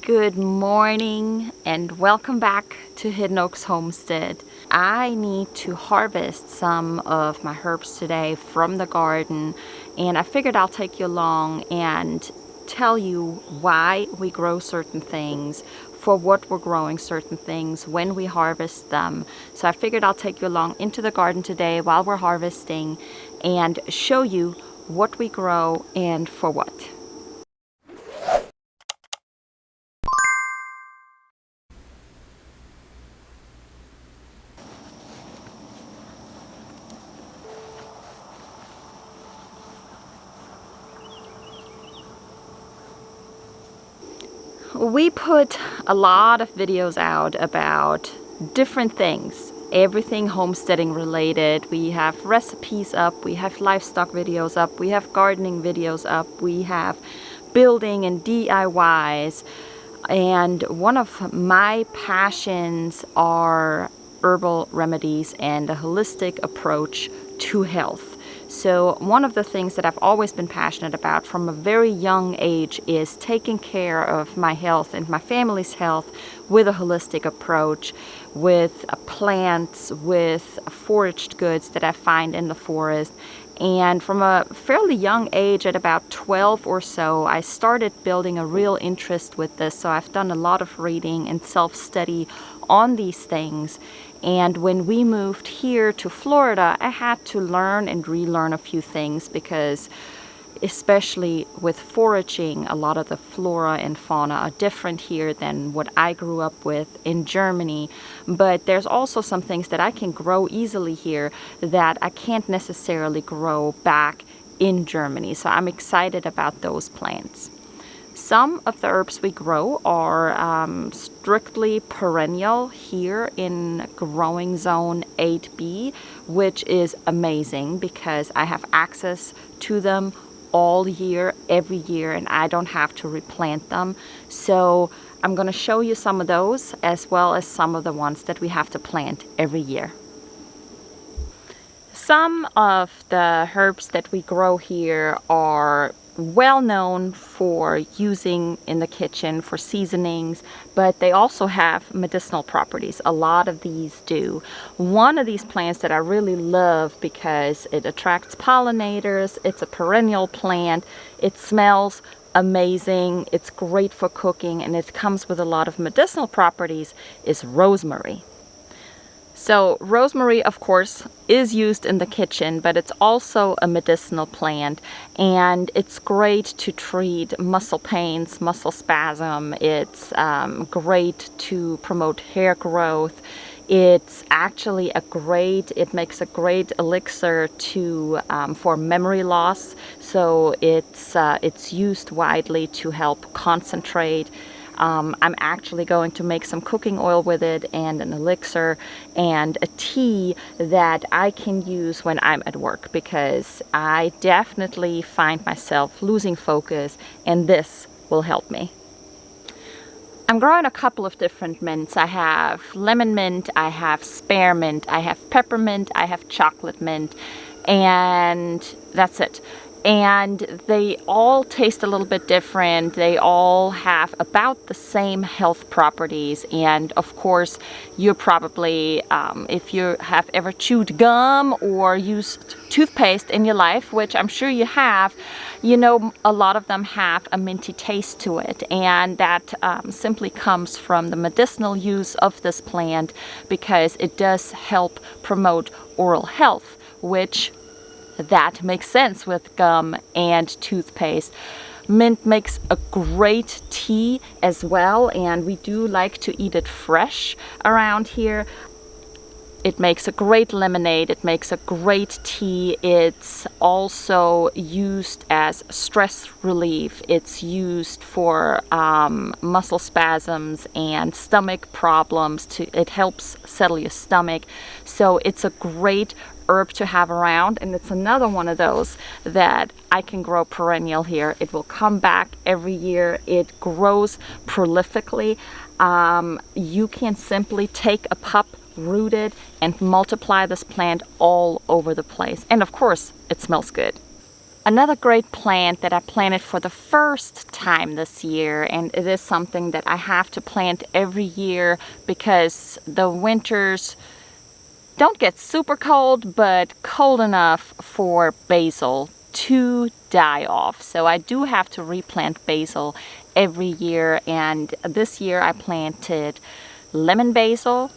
Good morning and welcome back to Hidden Oaks Homestead. I need to harvest some of my herbs today from the garden, and I figured I'll take you along and tell you why we grow certain things, for what we're growing certain things, when we harvest them. So I figured I'll take you along into the garden today while we're harvesting and show you what we grow and for what. We put a lot of videos out about different things, everything homesteading related. We have recipes up, we have livestock videos up, we have gardening videos up, we have building and DIYs. And one of my passions are herbal remedies and a holistic approach to health. So one of the things that I've always been passionate about from a very young age is taking care of my health and my family's health with a holistic approach, with plants, with foraged goods that I find in the forest. And from a fairly young age, at about 12 or so, I started building a real interest with this. So I've done a lot of reading and self-study on these things. And when we moved here to Florida, I had to learn and relearn a few things because, especially with foraging, a lot of the flora and fauna are different here than what I grew up with in Germany. But there's also some things that I can grow easily here that I can't necessarily grow back in Germany. So I'm excited about those plants. Some of the herbs we grow are strictly perennial here in growing zone 8B, which is amazing because I have access to them all year, every year, and I don't have to replant them. So I'm going to show you some of those as well as some of the ones that we have to plant every year. Some of the herbs that we grow here are well known for using in the kitchen for seasonings, but they also have medicinal properties. A lot of these do. One of these plants that I really love because it attracts pollinators, it's a perennial plant, it smells amazing, it's great for cooking, and it comes with a lot of medicinal properties, is rosemary. So rosemary, of course, is used in the kitchen, but it's also a medicinal plant, and it's great to treat muscle pains, muscle spasm. It's great to promote hair growth. It's actually it makes a great elixir to for memory loss. So it's used widely to help concentrate. I'm actually going to make some cooking oil with it and an elixir and a tea that I can use when I'm at work because I definitely find myself losing focus, and this will help me. I'm growing a couple of different mints. I have lemon mint, I have spearmint, I have peppermint, I have chocolate mint, and that's it. And they all taste a little bit different. They all have about the same health properties. And of course, you're probably, if you have ever chewed gum or used toothpaste in your life, which I'm sure you have, you know a lot of them have a minty taste to it. And that simply comes from the medicinal use of this plant because it does help promote oral health, which that makes sense with gum and toothpaste. Mint makes a great tea as well, and we do like to eat it fresh around here. It makes a great lemonade, it makes a great tea. It's also used as stress relief. It's used for muscle spasms and stomach problems. It helps settle your stomach. So it's a great herb to have around, and it's another one of those that I can grow perennial here. It will come back every year. It grows prolifically. You can simply take a pup, root it, and multiply this plant all over the place. And of course, it smells good. Another great plant that I planted for the first time this year, and it is something that I have to plant every year because the winters don't get super cold, but cold enough for basil to die off. So I do have to replant basil every year, and this year I planted lemon basil,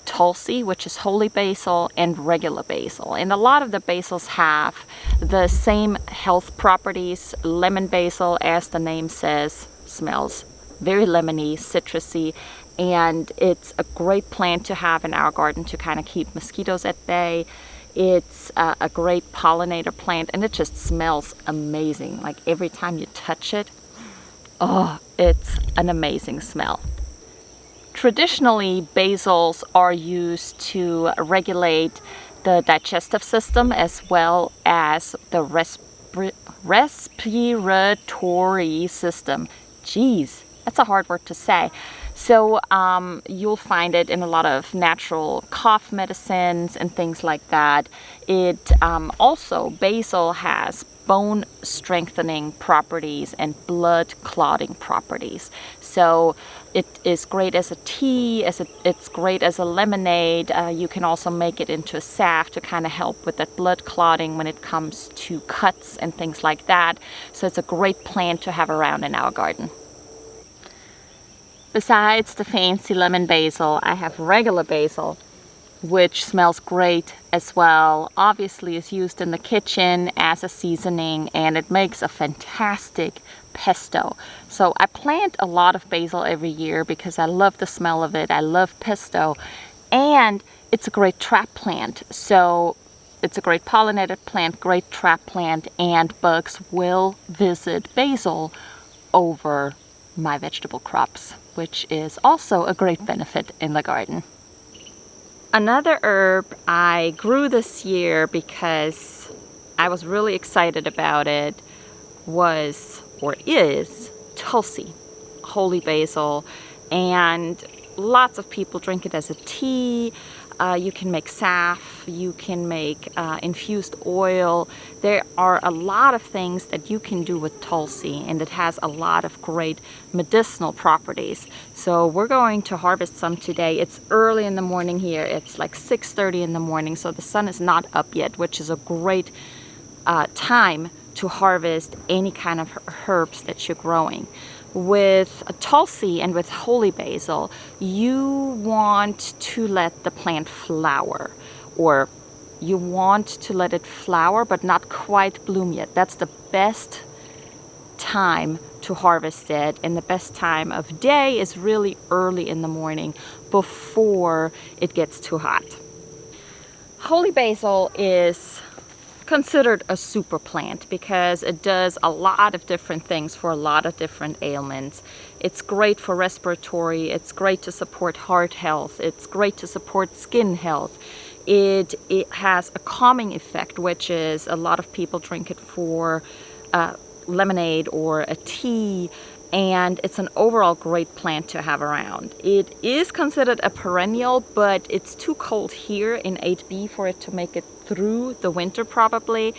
Tulsi, which is holy basil, and regular basil. And a lot of the basils have the same health properties. Lemon basil, as the name says, smells very lemony, citrusy, and it's a great plant to have in our garden to kind of keep mosquitoes at bay. It's a great pollinator plant, and it just smells amazing. Like every time you touch it, oh, it's an amazing smell. Traditionally, basils are used to regulate the digestive system as well as the respiratory system. Geez, that's a hard word to say. So you'll find it in a lot of natural cough medicines and things like that. It also, basil has bone strengthening properties and blood clotting properties. So it is great as a tea, it's great as a lemonade. You can also make it into a salve to kind of help with that blood clotting when it comes to cuts and things like that. So it's a great plant to have around in our garden. Besides the fancy lemon basil, I have regular basil, which smells great as well. Obviously is used in the kitchen as a seasoning, and it makes a fantastic pesto. So I plant a lot of basil every year because I love the smell of it. I love pesto, and it's a great trap plant. So it's a great pollinated plant, great trap plant, and bugs will visit basil over my vegetable crops, which is also a great benefit in the garden. Another herb I grew this year because I was really excited about it was, or is, Tulsi, holy basil, and lots of people drink it as a tea. You can make salve, you can make infused oil. There are a lot of things that you can do with Tulsi, and it has a lot of great medicinal properties. So we're going to harvest some today. It's early in the morning here. It's like 6:30 in the morning, so the sun is not up yet, which is a great time to harvest any kind of herbs that you're growing. With Tulsi and with holy basil, you want to let the plant flower, or you want to let it flower but not quite bloom yet. That's the best time to harvest it, and the best time of day is really early in the morning before it gets too hot. Holy basil is considered a super plant because it does a lot of different things for a lot of different ailments. It's great for respiratory, it's great to support heart health, it's great to support skin health. It has a calming effect, which is a lot of people drink it for lemonade or a tea, and it's an overall great plant to have around. It is considered a perennial, but it's too cold here in 8B for it to make it through the winter probably.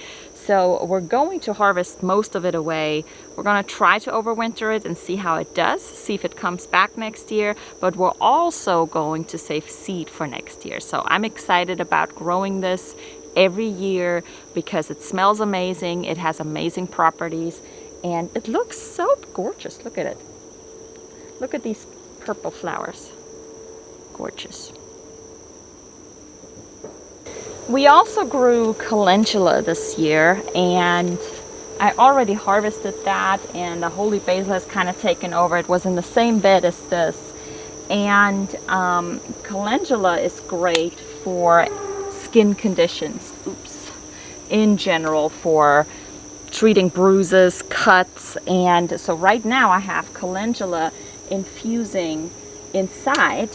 So we're going to harvest most of it away. We're going to try to overwinter it and see how it does, see if it comes back next year, but we're also going to save seed for next year. So I'm excited about growing this every year because it smells amazing, it has amazing properties, and it looks so gorgeous. Look at it. Look at these purple flowers. Gorgeous. We also grew calendula this year, and I already harvested that, and the holy basil has kind of taken over. It was in the same bed as this. And calendula is great for skin conditions, in general, for treating bruises, cuts. And so right now I have calendula infusing inside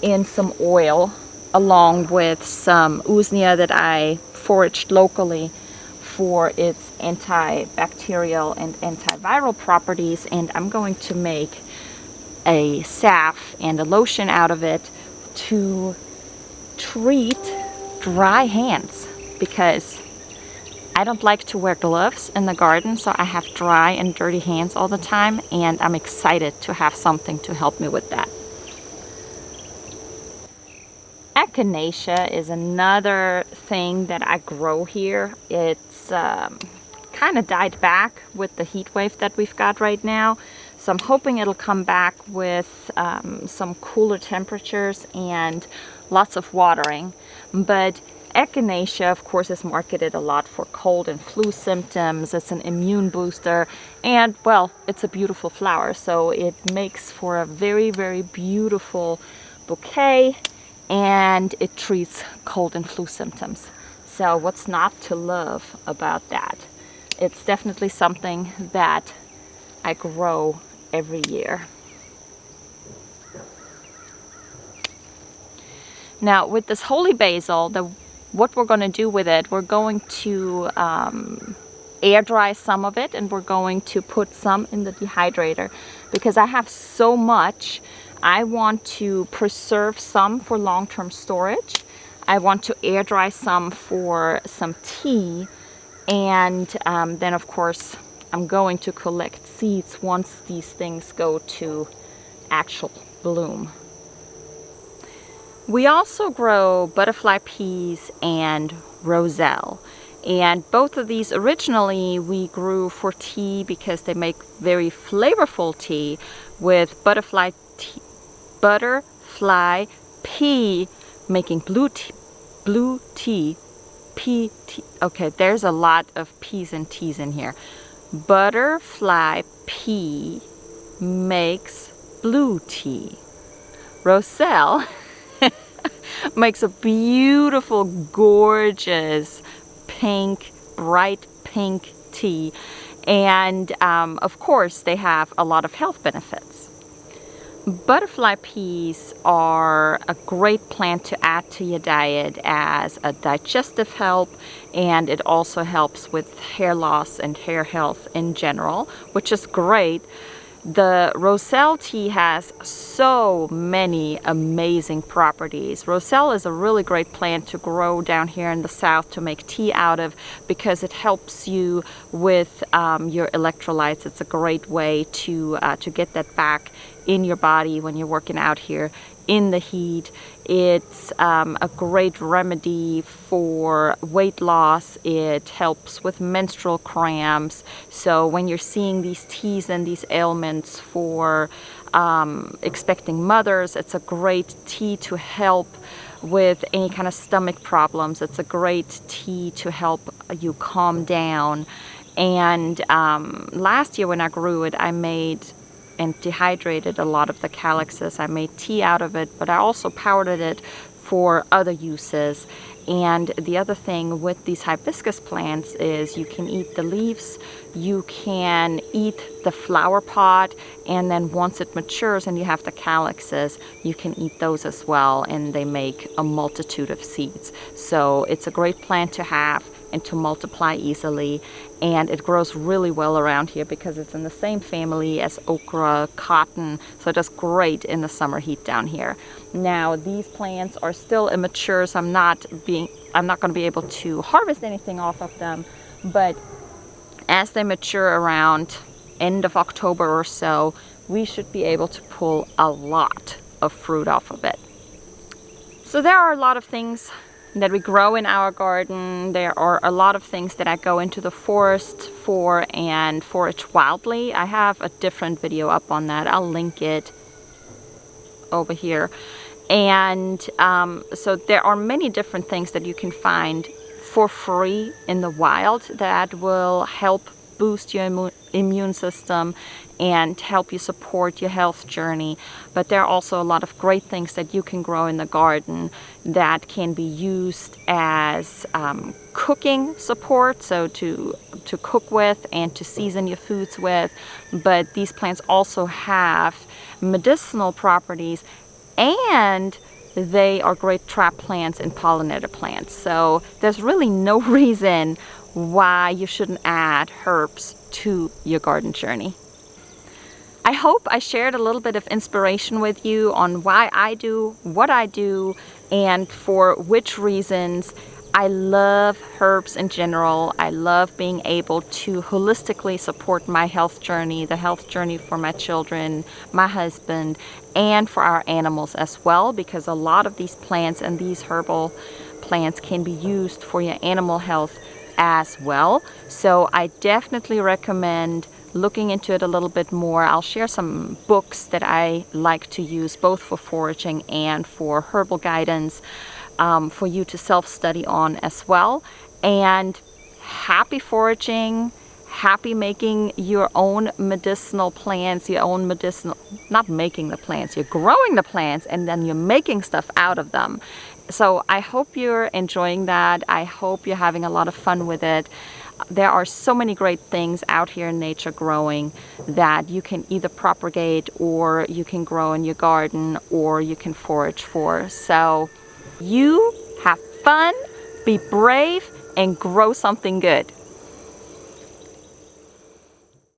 in some oil, along with some usnea that I foraged locally for its antibacterial and antiviral properties. And I'm going to make a salve and a lotion out of it to treat dry hands, because I don't like to wear gloves in the garden, so I have dry and dirty hands all the time, and I'm excited to have something to help me with that. Echinacea is another thing that I grow here. It's kind of died back with the heat wave that we've got right now. So I'm hoping it'll come back with some cooler temperatures and lots of watering. But Echinacea, of course, is marketed a lot for cold and flu symptoms. It's an immune booster, and well, it's a beautiful flower, so it makes for a very, very beautiful bouquet, and it treats cold and flu symptoms. So what's not to love about that? It's definitely something that I grow every year. Now with this holy basil, what we're going to do with it, we're going to air dry some of it, and we're going to put some in the dehydrator because I have so much. I want to preserve some for long-term storage. I want to air dry some for some tea, and then of course I'm going to collect seeds once these things go to actual bloom. We also grow butterfly peas and Roselle, and both of these originally we grew for tea because they make very flavorful tea with butterfly pea making blue tea, pea tea. Okay, there's a lot of P's and T's in here. Butterfly pea makes blue tea. Roselle makes a beautiful, gorgeous pink, bright pink tea, and of course they have a lot of health benefits. Butterfly peas are a great plant to add to your diet as a digestive help, and it also helps with hair loss and hair health in general, which is great. The Roselle tea has so many amazing properties. Roselle is a really great plant to grow down here in the south to make tea out of because it helps you with your electrolytes. It's a great way to get that back in your body when you're working out here in the heat. It's a great remedy for weight loss. It helps with menstrual cramps. So when you're seeing these teas and these ailments for expecting mothers, it's a great tea to help with any kind of stomach problems. It's a great tea to help you calm down. And last year when I grew it, I made and dehydrated a lot of the calyxes. I made tea out of it, but I also powdered it for other uses. And the other thing with these hibiscus plants is you can eat the leaves, you can eat the flower pod, and then once it matures and you have the calyxes, you can eat those as well, and they make a multitude of seeds. So it's a great plant to have and to multiply easily, and it grows really well around here because it's in the same family as okra, cotton, so it does great in the summer heat down here. Now these plants are still immature, so I'm not going to be able to harvest anything off of them, but as they mature around end of October or so, we should be able to pull a lot of fruit off of it. So there are a lot of things that we grow in our garden. There are a lot of things that I go into the forest for and forage wildly. I have a different video up on that. I'll link it over here. And so there are many different things that you can find for free in the wild that will help boost your immune system and help you support your health journey. But there are also a lot of great things that you can grow in the garden that can be used as cooking support, so to cook with and to season your foods with. But these plants also have medicinal properties, and they are great trap plants and pollinator plants. So there's really no reason why you shouldn't add herbs to your garden journey. I hope I shared a little bit of inspiration with you on why I do what I do and for which reasons I love herbs in general. I love being able to holistically support my health journey, the health journey for my children, my husband, and for our animals as well, because a lot of these plants and these herbal plants can be used for your animal health as well. So I definitely recommend looking into it a little bit more. I'll share some books that I like to use both for foraging and for herbal guidance, for you to self-study on as well. And happy foraging, happy making your own medicinal plants, your own medicinal, not making the plants, you're growing the plants and then you're making stuff out of them. So I hope you're enjoying that. I hope you're having a lot of fun with it. There are so many great things out here in nature growing that you can either propagate, or you can grow in your garden, or you can forage for. So you have fun, be brave, and grow something good.